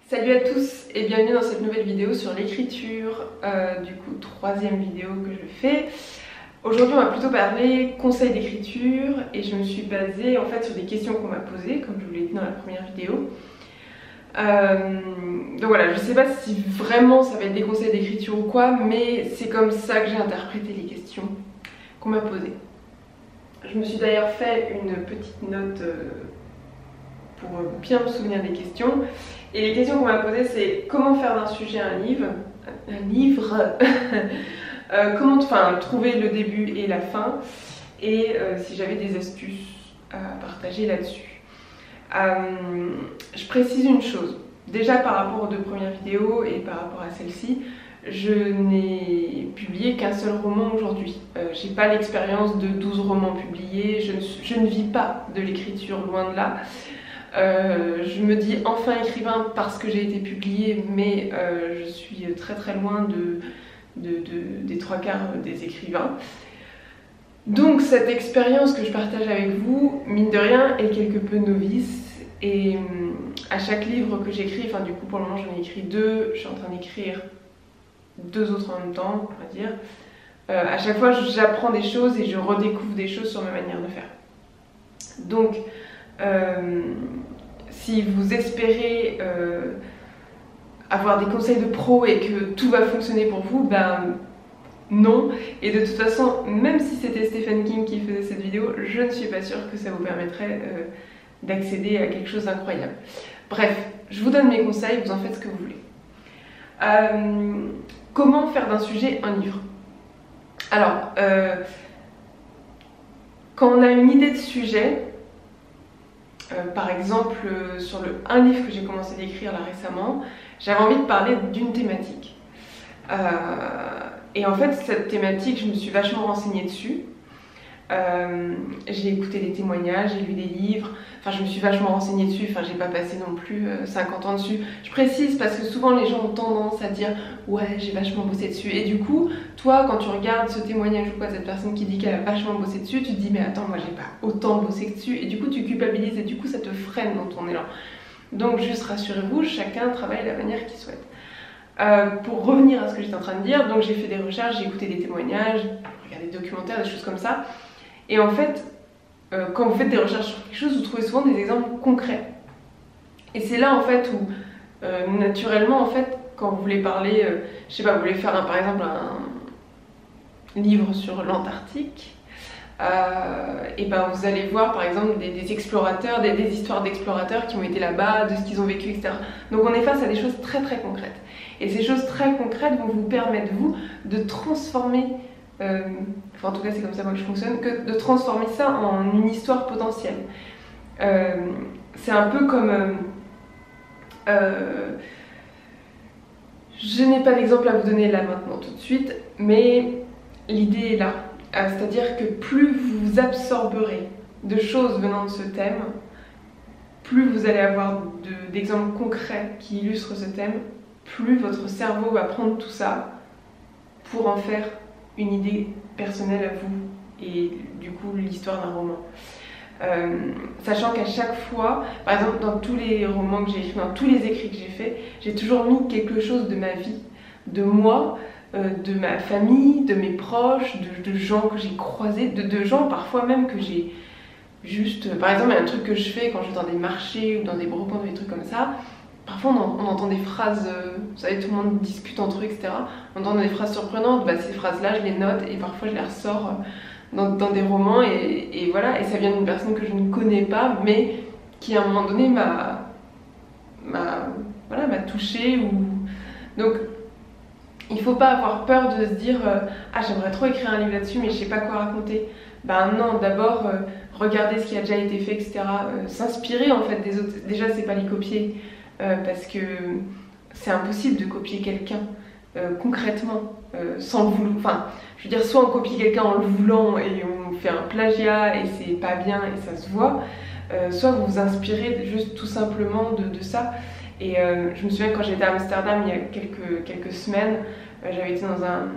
Salut à tous et bienvenue dans cette nouvelle vidéo sur l'écriture, du coup troisième vidéo que je fais. Aujourd'hui on va plutôt parler conseils d'écriture et je me suis basée en fait sur des questions qu'on m'a posées comme je vous l'ai dit dans la première vidéo. Donc voilà, je sais pas si vraiment ça va être des conseils d'écriture ou quoi, mais c'est comme ça que j'ai interprété les questions qu'on m'a posées. Je me suis d'ailleurs fait une petite note pour bien me souvenir des questions. Et les questions qu'on m'a posées, c'est comment faire d'un sujet un livre, comment trouver le début et la fin, et si j'avais des astuces à partager là-dessus. Je précise une chose, déjà par rapport aux deux premières vidéos et par rapport à celle-ci, je n'ai publié qu'un seul roman aujourd'hui. J'ai pas l'expérience de 12 romans publiés, je ne vis pas de l'écriture, loin de là. Je me dis enfin écrivain parce que j'ai été publiée, mais je suis très très loin des trois quarts des écrivains. Donc cette expérience que je partage avec vous, mine de rien, est quelque peu novice. Et à chaque livre que j'écris, enfin du coup pour le moment j'en ai écrit deux, je suis en train d'écrire deux autres en même temps, on va dire. À chaque fois j'apprends des choses et je redécouvre des choses sur ma manière de faire. Donc si vous espérez avoir des conseils de pro et que tout va fonctionner pour vous, ben non. Et de toute façon, même si c'était Stephen King qui faisait cette vidéo, je ne suis pas sûre que ça vous permettrait d'accéder à quelque chose d'incroyable. Bref, je vous donne mes conseils, vous en faites ce que vous voulez. Comment faire d'un sujet un livre? Alors, quand on a une idée de sujet, par exemple sur un livre que j'ai commencé d'écrire là récemment, j'avais envie de parler d'une thématique. Et en fait cette thématique, je me suis vachement renseignée dessus. J'ai écouté des témoignages, j'ai lu des livres, enfin je me suis vachement renseignée dessus, enfin j'ai pas passé non plus 50 ans dessus. Je précise parce que souvent les gens ont tendance à dire ouais j'ai vachement bossé dessus, et du coup toi quand tu regardes ce témoignage ou quoi, cette personne qui dit qu'elle a vachement bossé dessus, tu te dis mais attends moi j'ai pas autant bossé dessus, et du coup tu culpabilises et du coup ça te freine dans ton élan. Donc juste rassurez-vous, chacun travaille de la manière qu'il souhaite. Pour revenir à ce que j'étais en train de dire, donc j'ai fait des recherches, j'ai écouté des témoignages, regardé des documentaires, des choses comme ça. Et en fait, quand vous faites des recherches sur quelque chose, vous trouvez souvent des exemples concrets. Et c'est là en fait où, naturellement, en fait, quand vous voulez parler, je sais pas, vous voulez faire par exemple un livre sur l'Antarctique, et ben vous allez voir par exemple des explorateurs, des histoires d'explorateurs qui ont été là-bas, de ce qu'ils ont vécu, etc. Donc on est face à des choses très très concrètes. Et ces choses très concrètes vont vous permettre, vous, de transformer, enfin en tout cas c'est comme ça moi que je fonctionne, que de transformer ça en une histoire potentielle. C'est un peu comme... je n'ai pas d'exemple à vous donner là maintenant tout de suite, mais l'idée est là. C'est-à-dire que plus vous absorberez de choses venant de ce thème, plus vous allez avoir d'exemples concrets qui illustrent ce thème, plus votre cerveau va prendre tout ça pour en faire une idée personnelle à vous et du coup l'histoire d'un roman. Sachant qu'à chaque fois, par exemple dans tous les romans que j'ai écrits, dans tous les écrits que j'ai faits, j'ai toujours mis quelque chose de ma vie, de moi, de ma famille, de mes proches, de gens que j'ai croisés, de gens parfois même que j'ai juste... Par exemple, il y a un truc que je fais quand je vais dans des marchés ou dans des brocantes, des trucs comme ça. Parfois on entend des phrases, vous savez, tout le monde discute entre eux, etc. On entend des phrases surprenantes, bah, ces phrases-là je les note et parfois je les ressors dans des romans, et voilà, et ça vient d'une personne que je ne connais pas, mais qui à un moment donné m'a touchée. Donc il ne faut pas avoir peur de se dire ah j'aimerais trop écrire un livre là-dessus mais je sais pas quoi raconter. Ben non, d'abord regarder ce qui a déjà été fait, etc. S'inspirer en fait des autres. Déjà c'est pas les copier parce que c'est impossible de copier quelqu'un concrètement sans le vouloir. Enfin, je veux dire, soit on copie quelqu'un en le voulant et on fait un plagiat et c'est pas bien et ça se voit, soit vous vous inspirez juste tout simplement de ça. Et je me souviens quand j'étais à Amsterdam il y a quelques semaines, j'avais été dans un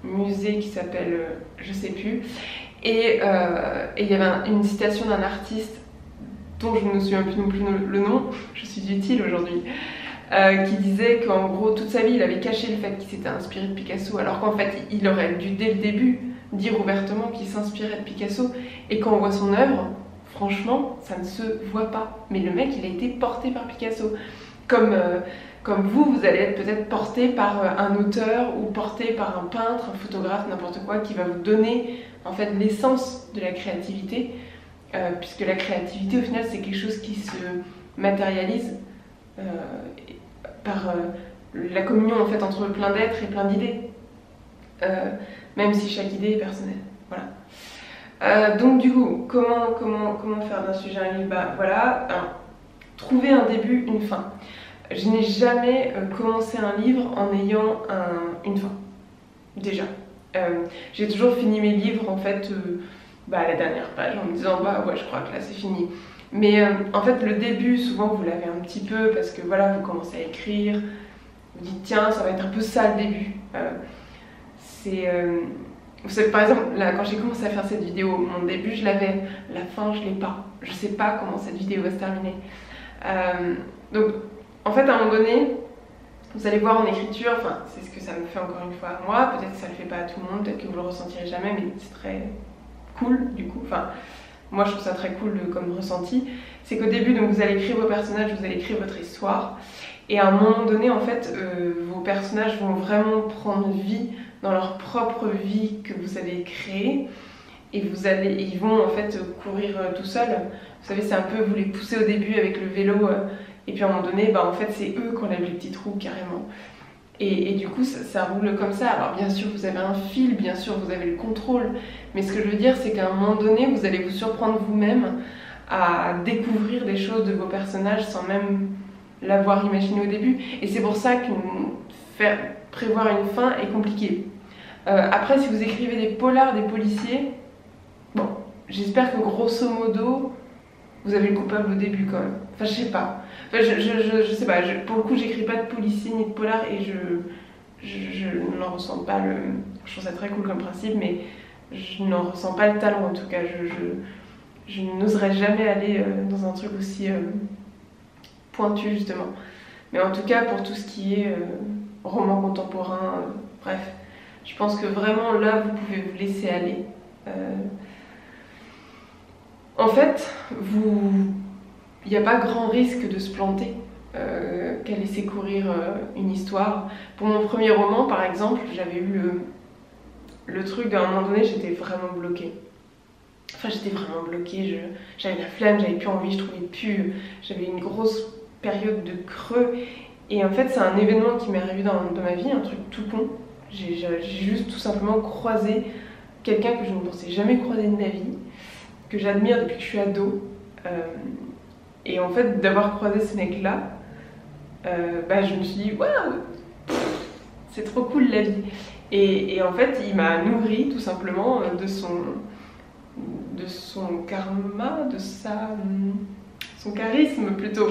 musée qui s'appelle je sais plus, et il y avait une citation d'un artiste dont je ne me souviens plus non plus le nom, je suis utile aujourd'hui, qui disait qu'en gros toute sa vie il avait caché le fait qu'il s'était inspiré de Picasso, alors qu'en fait il aurait dû dès le début dire ouvertement qu'il s'inspirait de Picasso. Et quand on voit son œuvre, franchement ça ne se voit pas, mais le mec il a été porté par Picasso, comme vous allez être peut-être porté par un auteur ou porté par un peintre, un photographe, n'importe quoi, qui va vous donner en fait l'essence de la créativité, puisque la créativité au final c'est quelque chose qui se matérialise par la communion en fait entre plein d'êtres et plein d'idées, même si chaque idée est personnelle. Voilà. Donc du coup, comment faire d'un sujet un livre? Bah voilà, trouver un début, une fin. Je n'ai jamais commencé un livre en ayant une fin, déjà. J'ai toujours fini mes livres en fait à la dernière page en me disant bah ouais je crois que là c'est fini. Mais en fait le début souvent vous l'avez un petit peu parce que voilà vous commencez à écrire, vous dites tiens ça va être un peu ça le début. Vous savez par exemple là quand j'ai commencé à faire cette vidéo, mon début je l'avais, la fin je l'ai pas. Je sais pas comment cette vidéo va se terminer. Donc en fait à un moment donné, vous allez voir en écriture, enfin c'est ce que ça me fait encore une fois à moi, peut-être que ça le fait pas à tout le monde, peut-être que vous le ressentirez jamais, mais c'est très cool du coup, enfin moi je trouve ça très cool comme ressenti, c'est qu'au début donc vous allez écrire vos personnages, vous allez écrire votre histoire, et à un moment donné en fait vos personnages vont vraiment prendre vie dans leur propre vie que vous avez créée, et ils vont en fait courir tout seuls. Vous savez c'est un peu, vous les poussez au début avec le vélo, et puis à un moment donné, bah, en fait c'est eux qui enlèvent les petits trous carrément. Et du coup ça roule comme ça. Alors bien sûr vous avez un fil, bien sûr vous avez le contrôle, mais ce que je veux dire c'est qu'à un moment donné vous allez vous surprendre vous-même à découvrir des choses de vos personnages sans même l'avoir imaginé au début. Et c'est pour ça que prévoir une fin est compliqué. Après si vous écrivez des polars, des policiers, bon j'espère que grosso modo vous avez le coupable au début quand même. Enfin je sais pas. Enfin, je sais pas, pour le coup j'écris pas de policier ni de polar et je n'en ressens pas le... Je trouve ça très cool comme principe, mais je n'en ressens pas le talent en tout cas. Je n'oserais jamais aller dans un truc aussi pointu justement. Mais en tout cas pour tout ce qui est roman contemporain, bref, je pense que vraiment là vous pouvez vous laisser aller. En fait, il n'y a pas grand risque de se planter qu'à laisser courir une histoire. Pour mon premier roman, par exemple, j'avais eu le truc d'à un moment donné, j'étais vraiment bloquée. Enfin, j'étais vraiment bloquée, j'avais la flemme, j'avais plus envie, je trouvais plus... J'avais une grosse période de creux. Et en fait, c'est un événement qui m'est arrivé dans ma vie, un truc tout con. J'ai juste tout simplement croisé quelqu'un que je ne pensais jamais croiser de ma vie, que j'admire depuis que je suis ado. Et en fait, d'avoir croisé ce mec-là, je me suis dit, waouh, c'est trop cool la vie. Et en fait, il m'a nourri tout simplement de son karma, son charisme plutôt.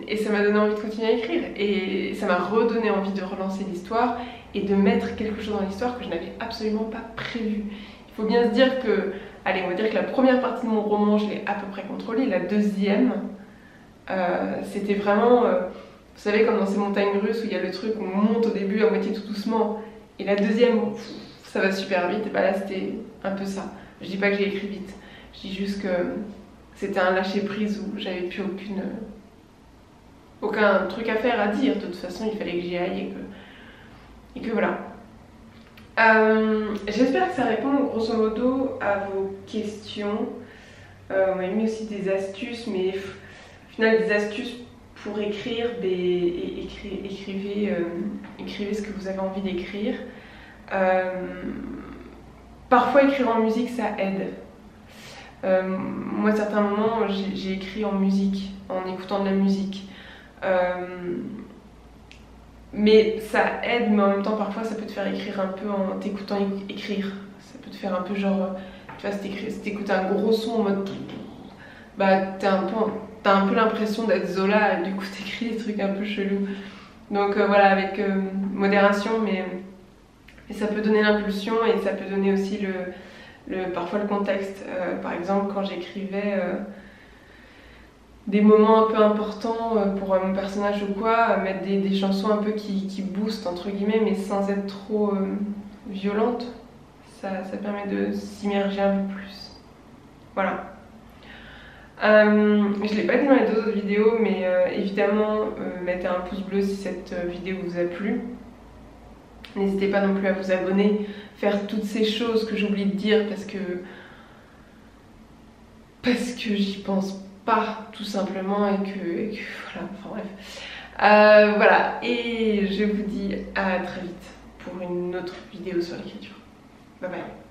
Et ça m'a donné envie de continuer à écrire. Et ça m'a redonné envie de relancer l'histoire et de mettre quelque chose dans l'histoire que je n'avais absolument pas prévu. Il faut bien se dire que, allez, on va dire que la première partie de mon roman, je l'ai à peu près contrôlée. La deuxième, c'était vraiment, vous savez, comme dans ces montagnes russes où il y a le truc où on monte au début à moitié tout doucement. Et la deuxième, ça va super vite. Et bah là, c'était un peu ça. Je dis pas que j'ai écrit vite. Je dis juste que c'était un lâcher-prise où j'avais plus aucun truc à faire, à dire. De toute façon, il fallait que j'y aille et que voilà. J'espère que ça répond grosso modo à vos questions. On m'a mis aussi des astuces, mais au final des astuces pour écrire, écrivez ce que vous avez envie d'écrire. Parfois écrire en musique ça aide. Moi à certains moments j'ai écrit en musique, en écoutant de la musique. Mais ça aide, mais en même temps parfois ça peut te faire écrire un peu en t'écoutant écrire. Ça peut te faire un peu genre, tu vois, si t'écoutes un gros son en mode, bah t'as un peu l'impression d'être Zola et du coup t'écris des trucs un peu chelous. Donc voilà, avec modération, mais ça peut donner l'impulsion et ça peut donner aussi parfois le contexte. Par exemple quand j'écrivais des moments un peu importants pour mon personnage ou quoi, mettre des chansons un peu qui boostent entre guillemets, mais sans être trop violente. Ça permet de s'immerger un peu plus. Voilà. Je ne l'ai pas dit dans les 2 autres vidéos, mais évidemment, mettez un pouce bleu si cette vidéo vous a plu. N'hésitez pas non plus à vous abonner, faire toutes ces choses que j'oublie de dire parce que j'y pense pas tout simplement et que voilà, enfin bref. Voilà, et je vous dis à très vite pour une autre vidéo sur l'écriture. Bye bye.